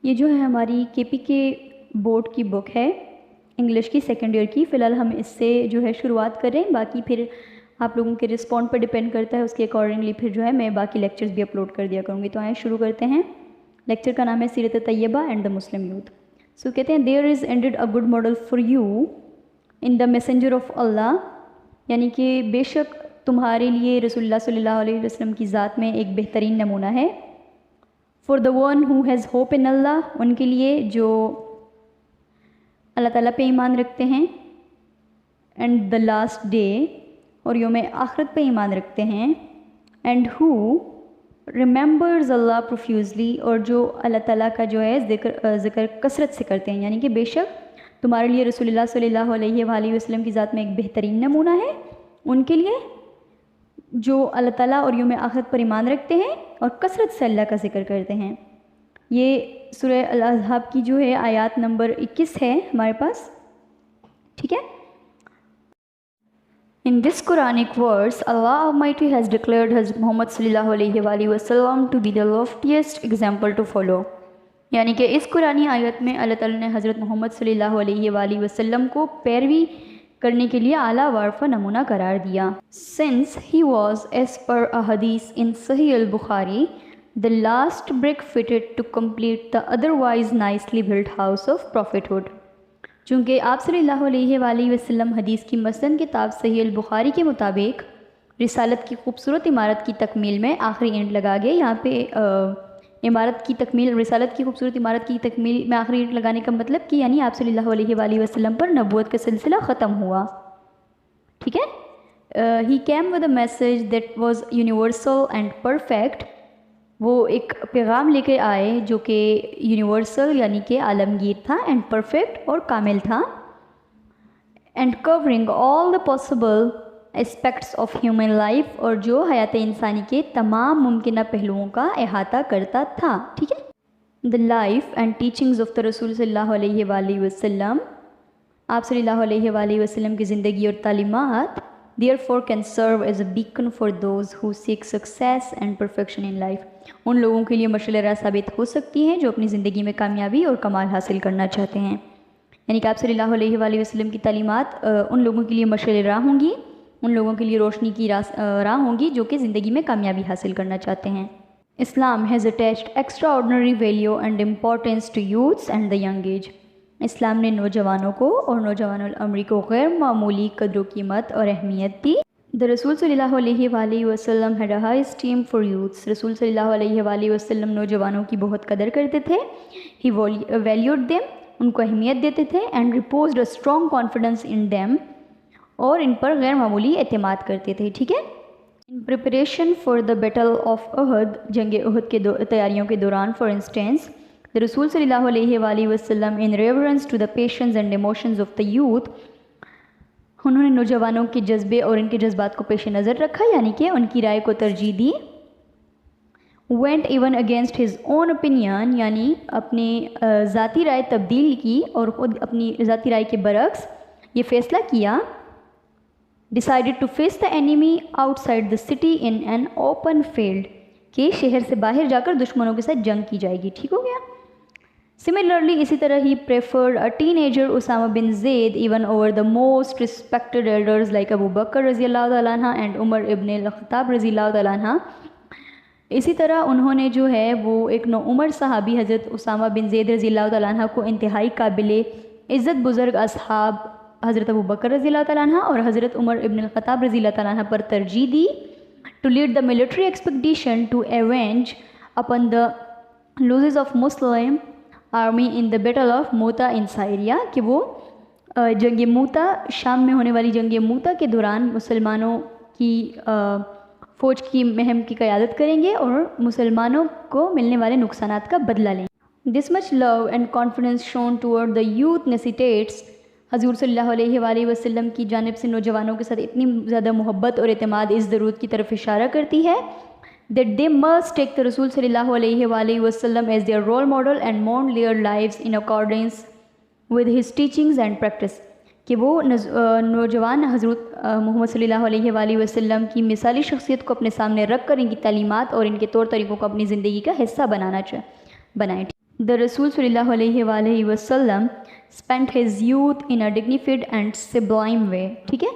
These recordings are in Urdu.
یہ جو ہے ہماری کے پی کے بورڈ کی بک ہے انگلش کی سیکنڈ ایئر کی. فی الحال ہم اس سے جو ہے شروعات کر رہے ہیں، باقی پھر آپ لوگوں کے رسپونڈ پر ڈپینڈ کرتا ہے، اس کے اکارڈنگلی پھر جو ہے میں باقی لیکچرز بھی اپلوڈ کر دیا کروں گی. تو آئیں شروع کرتے ہیں. لیکچر کا نام ہے سیرت طیبہ and the Muslim youth. So کہتے ہیں there is indeed a good model for you in the messenger of Allah, یعنی کہ بے شک تمہارے لیے رسول اللہ صلی اللہ علیہ وسلم کی ذات میں ایک بہترین نمونہ ہے. For the one who has hope in Allah, ان کے لیے جو اللہ تعالیٰ پہ ایمان رکھتے ہیں، اینڈ دا لاسٹ ڈے، اور یوم آخرت پہ ایمان رکھتے ہیں، اینڈ ہو ریممبرز اللہ پروفیوزلی، اور جو اللہ تعالیٰ کا جو ہے ذکر کثرت سے کرتے ہیں. یعنی کہ بے شک تمہارے لیے رسول اللہ صلی اللہ علیہ وآلہ وسلم کی ذات میں ایک بہترین نمونہ ہے، ان کے لیے جو اللہ تعالیٰ اور یوم آخرت پر ایمان رکھتے ہیں اور کثرت سے اللہ کا ذکر کرتے ہیں. یہ سورہ الاحزاب کی جو ہے آیات نمبر 21 ہے ہمارے پاس، ٹھیک ہے. In this Quranic verse, Allah Almighty has declared Hazrat Muhammad sallallahu alayhi wa alihi wasallam to be the loftiest example to follow. یعنی کہ اس قرآنی آیت میں اللہ تعالیٰ نے حضرت محمد صلی اللہ علیہ وآلہ وسلم کو پیروی کرنے کے لیے اعلیٰ وارفہ نمونہ قرار دیا. Since he was, as per a hadith in Sahih al-Bukhari, the last brick fitted to complete the otherwise nicely built house of prophethood. چونکہ آپ صلی اللہ علیہ وآلہ وسلم حدیث کی متن کتاب صحیح البخاری کے مطابق رسالت کی خوبصورت عمارت کی تکمیل میں آخری اینٹ لگا گئے. یہاں پہ عمارت کی تکمیل، رسالت کی خوبصورت عمارت کی تکمیل میں آخری اینٹ لگانے کا مطلب کہ یعنی آپ صلی اللہ علیہ وآلہ وسلم پر نبوت کا سلسلہ ختم ہوا، ٹھیک ہے. He came with a message that was universal and perfect. وہ ایک پیغام لے کے آئے جو کہ یونیورسل یعنی کہ عالمگیر تھا، اینڈ پرفیکٹ اور کامل تھا، and covering all the possible aspects of human life, اور جو حیات انسانی کے تمام ممکنہ پہلوؤں کا احاطہ کرتا تھا، ٹھیک ہے. The life and teachings of the رسول صلی اللہ علیہ وآلہ وسلم، آپ صلی اللہ علیہ وآلہ وسلم کی زندگی اور تعلیمات therefore can serve as a beacon for those who seek success and perfection in life. ان لوگوں کے لیے مشعل راہ ثابت ہو سکتی ہیں جو اپنی زندگی میں کامیابی اور کمال حاصل کرنا چاہتے ہیں. یعنی کہ آپ صلی اللہ علیہ وآلہ وسلم کی تعلیمات ان لوگوں کے لیے مشعل راہ ہوں گی، ان لوگوں کے لیے روشنی کی راہ ہوں گی جو کہ زندگی میں کامیابی حاصل کرنا چاہتے ہیں. اسلام has attached extraordinary value and importance to youths and the young age. اسلام نے نوجوانوں کو اور نوجوان العمری کو غیر معمولی قدر و قیمت اور اہمیت دی. The رسول صلی اللہ علیہ وآلہ وسلم had a high esteem for youths. رسول صلی اللہ علیہ وآلہ وسلم نوجوانوں کی بہت قدر کرتے تھے. He valued them, ان کو اہمیت دیتے تھے, and reposed a strong confidence in them, اور ان پر غیر معمولی اعتماد کرتے تھے, ٹھیک ہے. In preparation for the battle of Uhud, جنگ احد کے تیاریوں کے دوران, for instance, the رسول صلی اللہ علیہ وآلہ وسلم in reverence to the passions and emotions of the youth, انہوں نے نوجوانوں کے جذبے اور ان کے جذبات کو پیش نظر رکھا، یعنی کہ ان کی رائے کو ترجیح دی. went even against his own opinion، یعنی اپنی ذاتی رائے تبدیل کی اور خود اپنی ذاتی رائے کے برعکس یہ فیصلہ کیا. decided to face the enemy outside the city in an open field، کہ شہر سے باہر جا کر دشمنوں کے ساتھ جنگ کی جائے گی، ٹھیک ہو گیا. Similarly، اسی طرح ہی preferred a teenager Usama bin Zaid even over the most respected elders like ابو بکر رضی اللہ تعالیٰ عنہ and عمر ابن الخطاب رضی اللہ تعالیٰ عنہ. اسی طرح انہوں نے جو ہے وہ ایک نوعمر صحابی حضرت اسامہ بن زید رضی اللہ تعالیٰ عنہ کو انتہائی قابل عزت بزرگ اصحاب حضرت ابو بکر رضی اللہ تعالیٰ عنہ اور حضرت عمر ابن الخطاب رضی اللہ تعالیٰ عنہ پر ترجیح دی. to lead the military expedition to avenge upon the losses of Muslim army in the battle of موتا in Syria، کہ وہ جنگ موتا، شام میں ہونے والی جنگ موتا کے دوران مسلمانوں کی فوج کی مہم کی قیادت کریں گے اور مسلمانوں کو ملنے والے نقصانات کا بدلہ لیں گے. This much love and confidence shown toward the youth necessitates، حضور صلی اللہ علیہ وآلہ وسلم کی جانب سے نوجوانوں کے ساتھ اتنی زیادہ محبت اور اعتماد اس ضرورت کی طرف اشارہ کرتی ہے that they must take the رسول صلی اللہ علیہ وآلہ وسلم as their role model and mold their lives in accordance with his teachings and practice، کہ وہ نوجوان حضرت محمد صلی اللہ علیہ وآلہ وسلم کی مثالی شخصیت کو اپنے سامنے رکھ کر ان کی تعلیمات اور ان کے طور طریقوں کو اپنی زندگی کا حصہ بنائیں. The Rasul sallallahu alaihi wasallam spent his youth in a dignified and sublime way. ٹھیک ہے،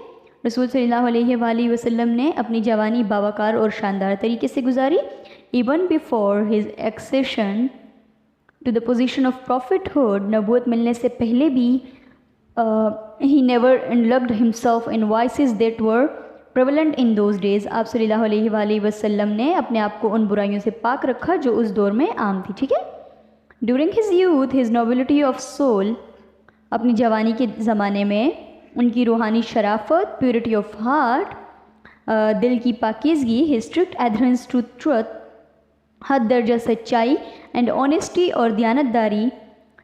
رسول صلی اللہ علیہ وسلم نے اپنی جوانی باوقار اور شاندار طریقے سے گزاری. Even before his accession to the position of prophethood, نبوت ملنے سے پہلے بھی he never indulged himself in vices that were prevalent in those days. آپ صلی اللہ علیہ وسلم نے اپنے آپ کو ان برائیوں سے پاک رکھا جو اس دور میں عام تھی. ٹھیک ہے. During his youth, his nobility of soul, اپنی جوانی کے زمانے میں ان کی روحانی شرافت, پیورٹی آف ہارٹ, دل کی پاکیزگی, his strict adherence to truth, حد درجہ سچائی, and honesty اور دیانتداری,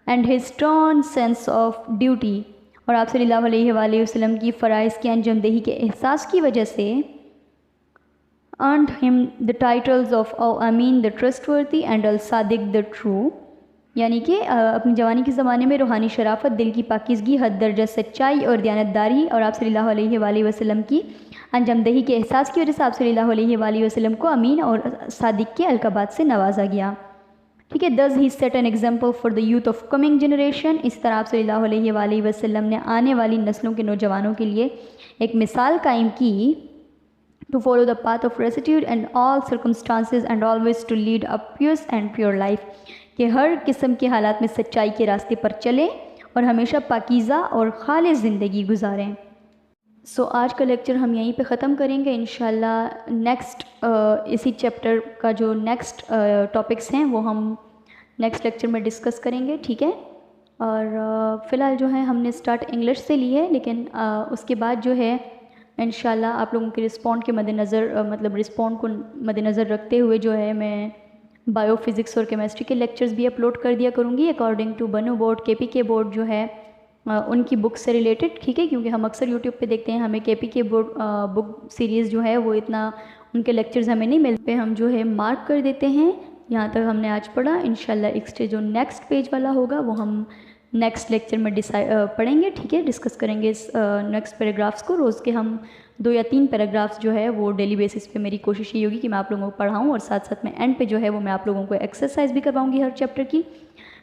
and his stern sense of duty, اور آپ صلی اللہ علیہ وسلم کی فرائض کی انجام دہی کے احساس کی وجہ سے earned him the titles of Al-Amin the trustworthy and Al-Sadiq the true. یعنی کہ اپنی جوانی کے زمانے میں روحانی شرافت, دل کی پاکیزگی, حد درجہ سچائی اور دیانتداری, اور آپ صلی اللہ علیہ وسلم کی انجام دہی کے احساس کی وجہ سے آپ صلی اللہ علیہ وسلم کو امین اور صادق کے القابات سے نوازا گیا. ٹھیک ہے. Thus he set an example for the youth of coming generation. اس طرح آپ صلی اللہ علیہ وسلم نے آنے والی نسلوں کے نوجوانوں کے لیے ایک مثال قائم کی, to follow the path of rectitude in all circumstances and always to lead a pious and pure life. کہ ہر قسم کے حالات میں سچائی کے راستے پر چلیں اور ہمیشہ پاکیزہ اور خالص زندگی گزاریں. سو آج کا لیکچر ہم یہیں پہ ختم کریں گے انشاءاللہ. نیکسٹ اسی چیپٹر کا جو نیکسٹ ٹاپکس ہیں وہ ہم نیکسٹ لیکچر میں ڈسکس کریں گے. ٹھیک ہے. اور فی الحال جو ہے ہم نے سٹارٹ انگلش سے لی ہے, لیکن اس کے بعد جو ہے انشاءاللہ آپ لوگوں کے رسپونڈ کے مد نظر مطلب رسپونڈ کو مد نظر رکھتے ہوئے جو ہے میں بایو فزکس اور کیمسٹری کے لیکچرز بھی اپلوڈ کر دیا کروں گی اکارڈنگ ٹو بنو بورڈ, کے پی کے بورڈ جو ہے ان کی بک سے ریلیٹڈ. ٹھیک ہے. کیونکہ ہم اکثر یوٹیوب پہ دیکھتے ہیں ہمیں کے پی کے بورڈ بک سیریز جو ہے وہ اتنا ان کے لیکچرز ہمیں نہیں ملتے, ہم جو ہے مارک کر دیتے ہیں. یہاں تک ہم نے آج پڑھا. انشاءاللہ ایک جو نیکسٹ پیج والا ہوگا وہ ہم نیکسٹ لیکچر میں پڑھیں گے. ٹھیک ہے. ڈسکس کریں گے اس نیکسٹ پیراگرافس کو. روز کے ہم 2 یا 3 پیراگرافس جو ہے وہ ڈیلی بیسس پہ میری کوشش یہ ہوگی کہ میں آپ لوگوں کو پڑھاؤں, اور ساتھ ساتھ میں اینڈ پہ جو ہے وہ میں آپ لوگوں کو ایکسرسائز بھی کرواؤں گی ہر چیپٹر کی.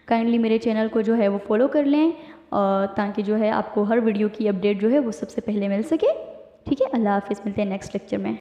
کائنڈلی میرے چینل کو جو ہے وہ فالو کر لیں تاکہ جو ہے آپ کو ہر ویڈیو کی اپڈیٹ جو ہے وہ سب سے پہلے مل سکے. ٹھیک ہے. اللہ حافظ. ملتے ہیں نیکسٹ لیکچر میں.